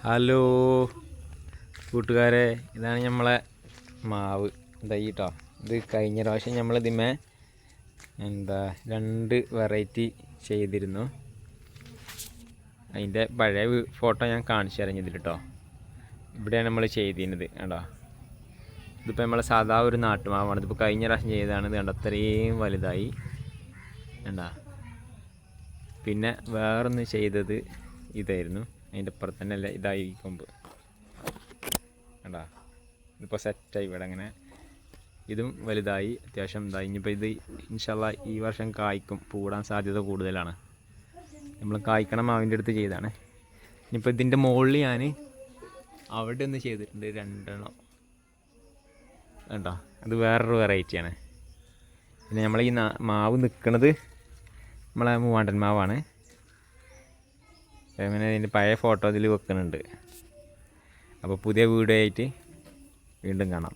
Hello കൂട്ടുകാരെ, ഇതാണ് നമ്മളെ മാവ്. കേട്ടോ, ഇത് കഴിഞ്ഞ പ്രാവശ്യം നമ്മളിതിമേ രണ്ട് വെറൈറ്റി ചെയ്തിരുന്നു. അതിൻ്റെ പഴയ ഫോട്ടോ ഞാൻ കാണിച്ചു തരാം ഇതിൽ കേട്ടോ. ഇവിടെയാണ് നമ്മൾ ചെയ്തിരുന്നത് കേട്ടോ. ഇതിപ്പോൾ നമ്മളെ സാധാ ഒരു നാട്ടുമാവാണ്. ഇതിപ്പോൾ കഴിഞ്ഞ പ്രാവശ്യം ചെയ്തതാണ്. ഇത് കണ്ടോ, അത്രയും വലുതായി കണ്ടോ. പിന്നെ വേറൊന്ന് ചെയ്തത് ഇതായിരുന്നു. അതിൻ്റെ അപ്പുറത്ത് തന്നെ അല്ല, ഇതായി കൊമ്പ് കണ്ടോ. ഇതിപ്പോൾ സെറ്റായി ഇവിടെ അങ്ങനെ. ഇതും വലുതായി അത്യാവശ്യം ഇതായി. ഇനിയിപ്പോൾ ഇത് ഇൻഷാ അല്ലാ ഈ വർഷം കായ്ക്കും, പൂടാൻ സാധ്യത കൂടുതലാണ്. നമ്മൾ കായ്ക്കണ മാവിൻ്റെ അടുത്ത് ചെയ്താണ്. ഇനിയിപ്പോൾ ഇതിൻ്റെ മുകളിൽ ഞാൻ അവിടെ ഒന്ന് ചെയ്തിട്ടുണ്ട്, രണ്ടെണ്ണം കണ്ടോ. അത് വേറൊരു വെറൈറ്റിയാണ്. പിന്നെ നമ്മൾ ഈ മാവ് നിൽക്കുന്നത് നമ്മളെ മൂവാണ്ടൻ മാവാണ്. അങ്ങനെ അതിൻ്റെ പഴയ ഫോട്ടോ അതിൽ വെക്കുന്നുണ്ട്. അപ്പോൾ പുതിയ വീഡിയോ ആയിട്ട് വീണ്ടും കാണാം.